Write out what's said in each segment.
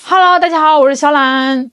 Hello，大家好，我是小懒。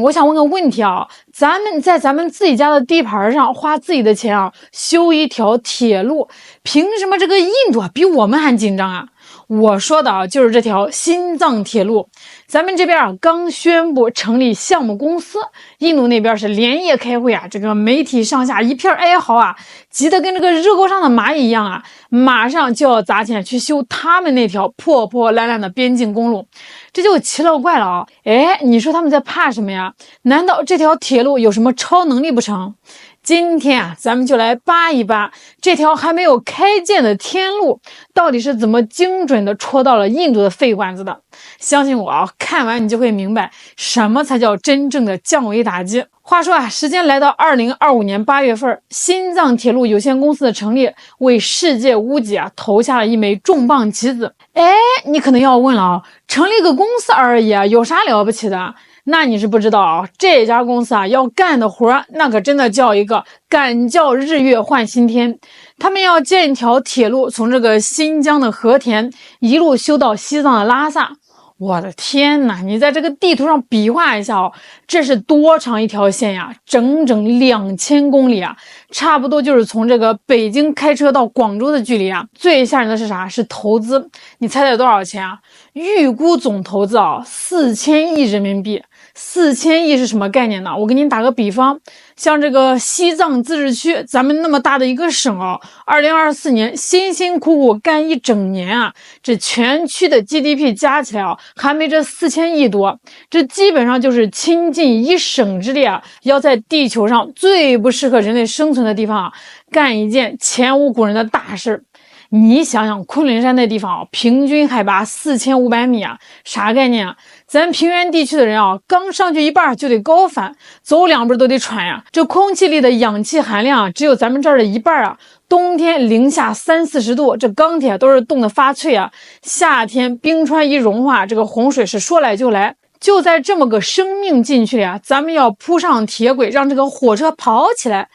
我想问个问题啊，咱们在咱们自己家的地盘上花自己的钱啊，修一条铁路，凭什么这个印度比我们还紧张啊？我说的啊，就是这条新藏铁路。咱们这边啊，刚宣布成立项目公司，印度那边是连夜开会啊，这个媒体上下一片哀嚎啊，急得跟这个热锅上的蚂蚁一样啊，马上就要砸钱去修他们那条破破烂烂的边境公路。这就奇了怪了啊！哎，你说他们在怕什么呀？难道这条铁路有什么超能力不成？今天啊，咱们就来扒一扒这条还没有开建的天路，到底是怎么精准的戳到了印度的肺管子的。相信我啊，看完你就会明白什么才叫真正的降维打击。话说啊，时间来到2025年8月份，新藏铁路有限公司的成立，为世界屋脊啊投下了一枚重磅棋子。哎，你可能要问了啊，成立个公司而已啊，有啥了不起的？那你是不知道啊，这家公司啊要干的活那可真的叫一个敢叫日月换新天。他们要建一条铁路，从这个新疆的和田一路修到西藏的拉萨。我的天哪！你在这个地图上比划一下哦，这是多长一条线呀？整整2000公里啊，差不多就是从这个北京开车到广州的距离啊。最吓人的是啥？是投资，你猜猜多少钱啊？预估总投资啊，4000亿人民币。4000亿是什么概念呢？我给你打个比方，像这个西藏自治区，咱们那么大的一个省啊，2024年辛辛苦苦干一整年啊，这全区的 GDP 加起来啊，还没这4000亿多，这基本上就是倾尽一省之力啊，要在地球上最不适合人类生存的地方啊，干一件前无古人的大事。你想想，昆仑山那地方啊，平均海拔4500米啊，啥概念啊？咱平原地区的人啊，刚上去一半就得高反，走两步都得喘呀。这空气里的氧气含量啊，只有咱们这儿的一半啊。冬天零下30-40度，这钢铁都是冻得发脆啊。夏天冰川一融化，这个洪水是说来就来。就在这么个生命禁区里啊，咱们要铺上铁轨，让这个火车跑起来。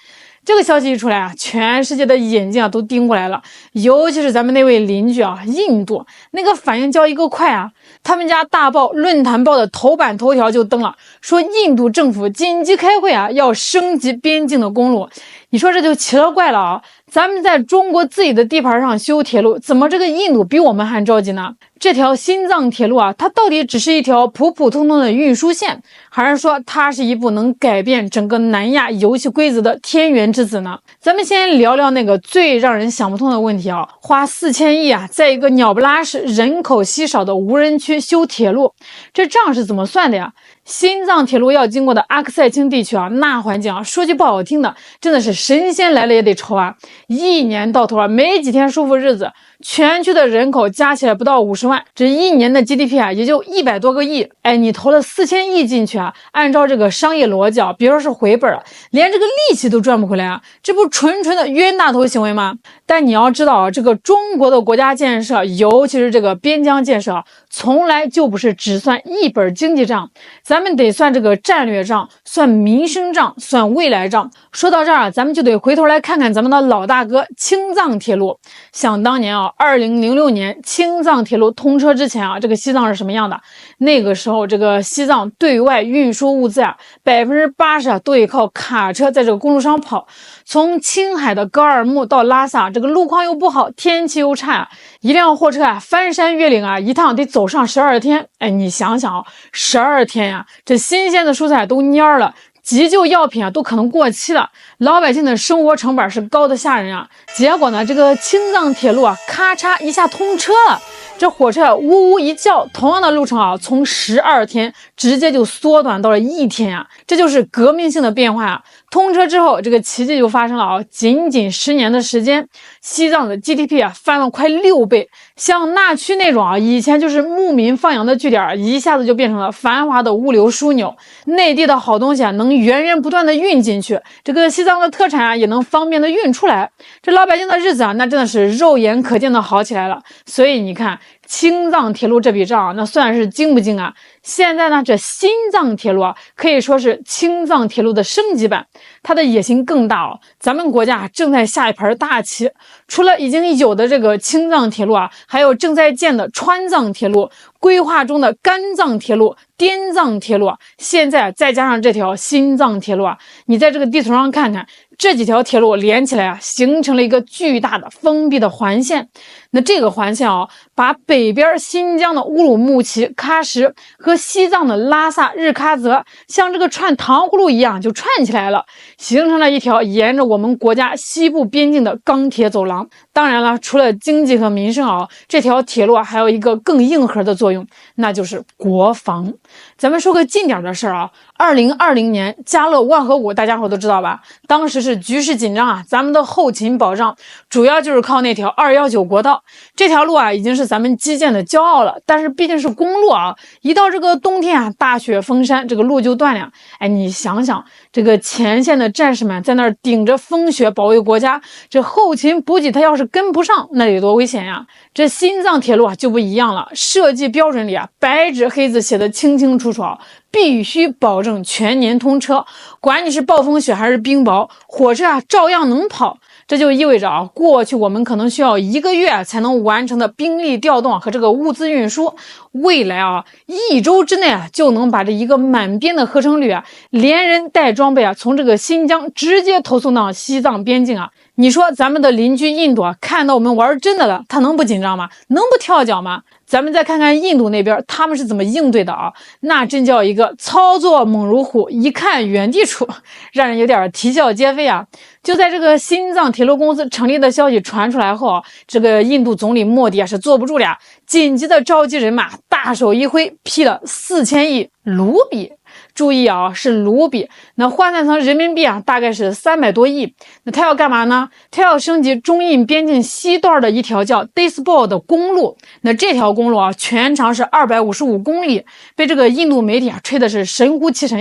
这个消息一出来啊，全世界的眼睛啊都盯过来了，尤其是咱们那位邻居啊，印度那个反应叫一个快啊！他们家大报论坛报的头版头条就登了，说印度政府紧急开会啊，要升级边境的公路。你说这就奇了怪了啊！咱们在中国自己的地盘上修铁路，怎么这个印度比我们还着急呢？这条新藏铁路啊，它到底只是一条普普通通的运输线，还是说它是一部能改变整个南亚游戏规则的天元之子呢？咱们先聊聊那个最让人想不通的问题啊，花4000亿啊，在一个鸟不拉屎、人口稀少的无人区修铁路，这账是怎么算的呀？新藏铁路要经过的阿克塞钦地区啊，那环境啊，说句不好听的，真的是神仙来了也得愁啊！一年到头啊，没几天舒服日子，全区的人口加起来不到50万，这一年的 GDP 啊，也就100多个亿。哎，你投了4000亿进去啊，按照这个商业逻辑啊，别说是回本了，连这个利息都赚不回来啊，这不纯纯的冤大头行为吗？但你要知道啊，这个中国的国家建设，尤其是这个边疆建设，从来就不是只算一本经济账，咱们得算这个战略账，算民生账，算未来账。说到这儿啊，咱们就得回头来看看咱们的老大哥青藏铁路。想当年啊，2006年青藏铁路通车之前啊，这个西藏是什么样的？那个时候这个西藏对外运输物资啊，80%啊都得靠卡车在这个公路上跑。从青海的格尔木到拉萨，这个路况又不好，天气又差，一辆货车啊翻山越岭啊，一趟得走上12天。哎，你想想啊，12天呀，这新鲜的蔬菜都蔫了。急救药品啊都可能过期了，老百姓的生活成本是高的吓人啊。结果呢，这个青藏铁路啊，咔嚓一下通车了，这火车呜呜一叫，同样的路程啊，从12天直接就缩短到了1天呀，这就是革命性的变化啊。通车之后，这个奇迹就发生了啊！仅仅10年的时间，西藏的 GDP 啊翻了快6倍。像那曲那种啊，以前就是牧民放羊的据点，一下子就变成了繁华的物流枢纽。内地的好东西啊，能源源不断的运进去，这个西藏的特产啊，也能方便的运出来。这老百姓的日子啊，那真的是肉眼可见的好起来了。所以你看，青藏铁路这笔账那算是精不精啊？现在呢，这新藏铁路可以说是青藏铁路的升级版，它的野心更大哦。咱们国家正在下一盘大棋，除了已经有的这个青藏铁路还有正在建的川藏铁路，规划中的甘藏铁路、滇藏铁路，现在再加上这条新藏铁路你在这个地图上看看，这几条铁路连起来形成了一个巨大的封闭的环线。那这个环线把北边新疆的乌鲁木齐、喀什和西藏的拉萨、日喀则像这个串糖葫芦一样就串起来了，形成了一条沿着我们国家西部边境的钢铁走廊。当然了，除了经济和民生这条铁路还有一个更硬核的作用，那就是国防。咱们说个近点的事儿2020年加勒万河谷大家伙都知道吧？当时是局势紧张咱们的后勤保障主要就是靠那条219国道。这条路已经是咱们基建的骄傲了，但是毕竟是公路一到这个冬天大雪封山，这个路就断了。你想想，这个前线的战士们在那儿顶着风雪保卫国家，这后勤补给他要是跟不上，那得多危险呀！这新藏铁路就不一样了，设计标准里白纸黑字写的清清楚楚必须保证全年通车，管你是暴风雪还是冰雹，火车照样能跑。这就意味着过去我们可能需要1个月才能完成的兵力调动和这个物资运输，未来1周之内就能把这一个满编的合成旅连人带装备从这个新疆直接投送到西藏边境你说咱们的邻居印度看到我们玩真的了，他能不紧张吗？能不跳脚吗？咱们再看看印度那边他们是怎么应对的那真叫一个操作猛如虎，一看原地杵，让人有点啼笑皆非就在这个新藏铁路公司成立的消息传出来后这个印度总理莫迪是坐不住了紧急的召集人马，大手一挥批了4000亿卢比。注意是卢比，那换算成人民币大概是300多亿。那他要干嘛呢？他要升级中印边境西段的一条叫 Disbol 的公路。那这条公路全长是255公里，被这个印度媒体吹的是神乎其神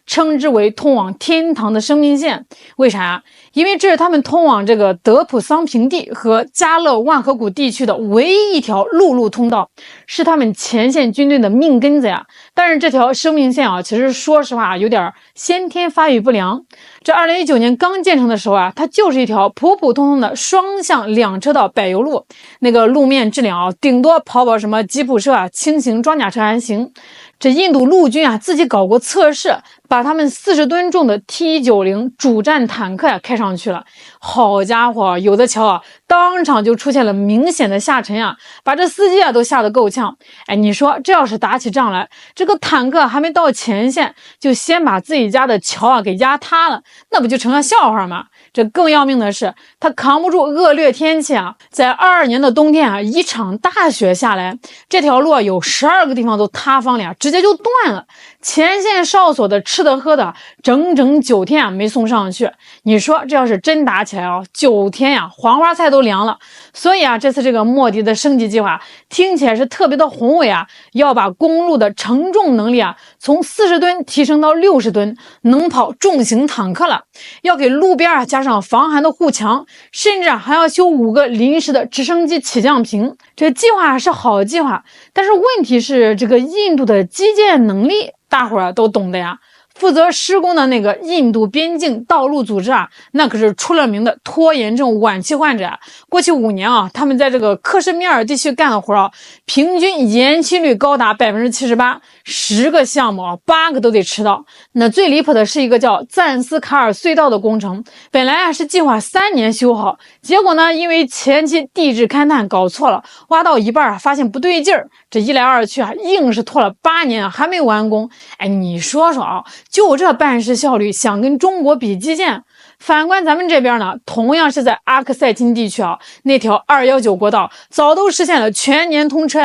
称之为通往天堂的生命线。为啥因为这是他们通往这个德普桑平地和加勒万河谷地区的唯一一条陆路通道，是他们前线军队的命根子但是这条生命线其实说实话有点先天发育不良。这2019年刚建成的时候它就是一条普普通通的双向2车道柏油路，那个路面质量顶多跑什么吉普车轻型装甲车还行。这印度陆军自己搞过测试，把他们40吨重的 T90 主战坦克开上去了。好家伙，有的瞧当场就出现了明显的下沉把这司机都吓得够呛。你说这要是打起仗来，这个坦克还没到前线，就先把自己家的桥给压塌了，那不就成了笑话吗？这更要命的是，他扛不住恶劣天气在22年的冬天一场大雪下来，这条路有12个地方都塌方了直接就断了。前线哨所的吃的喝的整整9天没送上去。你说这要是真打起来9天黄花菜都凉了。所以这次这个莫迪的升级计划听起来是特别的宏伟要把公路的承重能力从40吨提升到60吨，能跑重型坦克了。要给路边加上防寒的护墙，甚至还要修5个临时的直升机起降坪。这计划是好计划，但是问题是这个印度的基建能力大伙都懂的负责施工的那个印度边境道路组织那可是出了名的拖延症晚期患者过去5年他们在这个克什米尔地区干的活平均延期率高达 78%，10个项目8个都得迟到。那最离谱的是一个叫赞斯卡尔隧道的工程，本来是计划3年修好，结果呢因为前期地质勘探搞错了，挖到一半发现不对劲儿，这一来二去硬是拖了8年还没完工。你说说就这办事效率，想跟中国比基建？反观咱们这边呢，同样是在阿克塞钦地区那条219国道早都实现了全年通车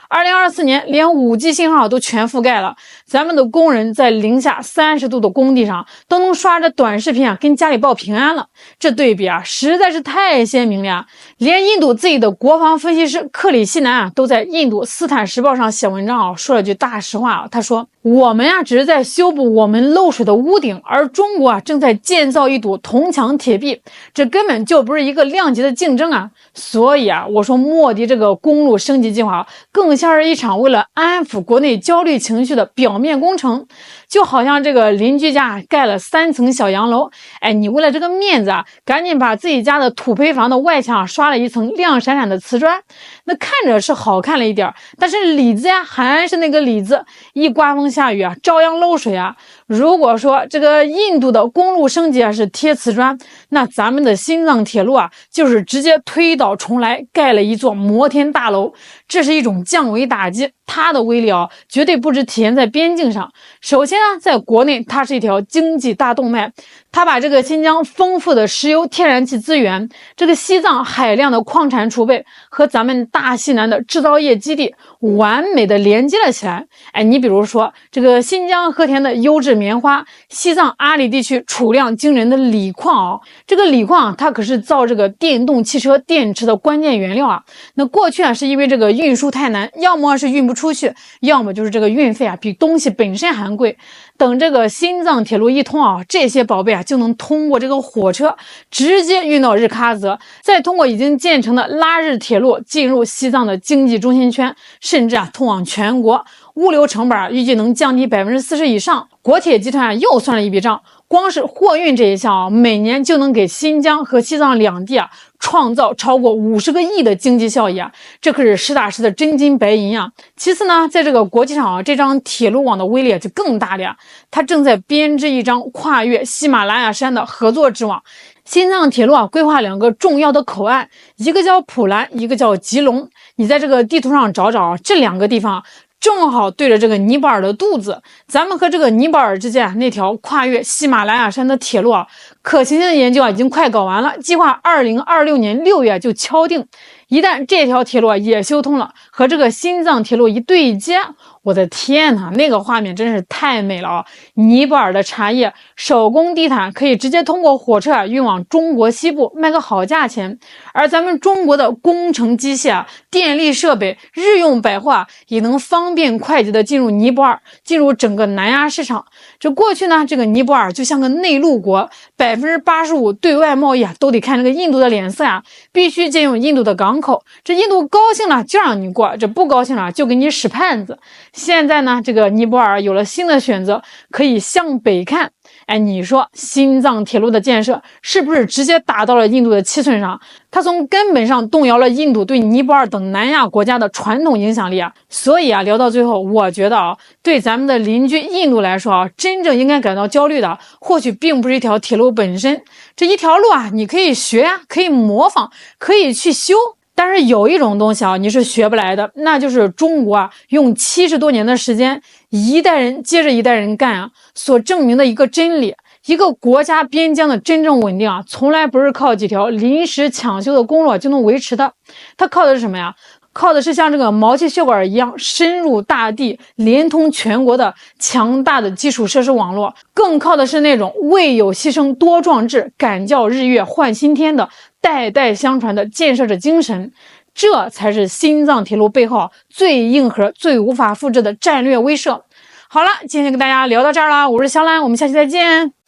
2024年连 5G 信号都全覆盖了。咱们的工人在零下30度的工地上都能刷着短视频跟家里报平安了。这对比实在是太鲜明了连印度自己的国防分析师克里希南都在印度斯坦时报上写文章说了句大实话他说我们只是在修补我们漏水的屋顶，而中国正在建造一堵铜墙铁壁，这根本就不是一个量级的竞争啊！所以啊，我说莫迪这个公路升级计划更像是一场为了安抚国内焦虑情绪的表面工程，就好像这个邻居家盖了3层小洋楼，哎，你为了这个面子啊，赶紧把自己家的土坯房的外墙刷了一层亮闪闪的瓷砖，那看着是好看了一点，但是里子呀还是那个里子，一刮风下雨啊，照样漏水啊。如果说这个印度的公路升级啊是贴瓷砖，那咱们的新藏铁路啊就是直接推倒重来，盖了一座摩天大楼，这是一种降维打击。它的威力啊，绝对不只体现在边境上。首先呢，在国内它是一条经济大动脉，它把这个新疆丰富的石油天然气资源，这个西藏海量的矿产储备和咱们大西南的制造业基地完美的连接了起来。哎，你比如说这个新疆和田的优质棉花，西藏阿里地区储量惊人的锂矿啊，这个锂矿它可是造这个电动汽车电池的关键原料啊。那过去啊是因为这个运输太难，要么是运不出去，要么就是这个运费啊比东西本身还贵。等这个新藏铁路一通啊，这些宝贝啊就能通过这个火车直接运到日喀则，再通过已经建成的拉日铁路进入西藏的经济中心圈，甚至啊通往全国。物流成本预计能降低40%以上。国铁集团又算了一笔账，光是货运这一项啊，每年就能给新疆和西藏两地啊创造超过50个亿的经济效益啊，这可是实打实的真金白银啊。其次呢，在这个国际上啊，这张铁路网的威力就更大了呀，它正在编织一张跨越喜马拉雅山的合作之网。新藏铁路啊，规划2个重要的口岸，一个叫普兰，一个叫吉隆。你在这个地图上找找，这2个地方正好对着这个尼泊尔的肚子，咱们和这个尼泊尔之间那条跨越喜马拉雅山的铁路啊，可行性研究啊已经快搞完了，计划2026年6月就敲定。一旦这条铁路啊也修通了，和这个新藏铁路一对接，我的天哪，那个画面真是太美了啊！尼泊尔的茶叶、手工地毯可以直接通过火车啊运往中国西部，卖个好价钱。而咱们中国的工程机械啊、电力设备、日用百货啊，也能方便快捷的进入尼泊尔，进入整个南亚市场。这过去呢，这个尼泊尔就像个内陆国，85%对外贸易啊都得看这个印度的脸色呀，必须借用印度的港口。这印度高兴了就让你过，这不高兴了就给你使绊子。现在呢，这个尼泊尔有了新的选择，可以向北看。哎，你说新藏铁路的建设是不是直接打到了印度的七寸上？它从根本上动摇了印度对尼泊尔等南亚国家的传统影响力啊！所以啊，聊到最后，我觉得啊，对咱们的邻居印度来说啊，真正应该感到焦虑的，或许并不是一条铁路本身，这一条路啊，你可以学啊，可以模仿，可以去修。但是有一种东西啊，你是学不来的，那就是中国啊，用70多年的时间，一代人接着一代人干啊，所证明的一个真理：一个国家边疆的真正稳定啊，从来不是靠几条临时抢修的公路就能维持的，它靠的是什么呀？靠的是像这个毛细血管一样深入大地、连通全国的强大的基础设施网络，更靠的是那种未有牺牲多壮志、敢叫日月换新天的代代相传的建设者精神。这才是新藏铁路背后最硬核、最无法复制的战略威慑。好了，今天跟大家聊到这儿了，我是小兰，我们下期再见。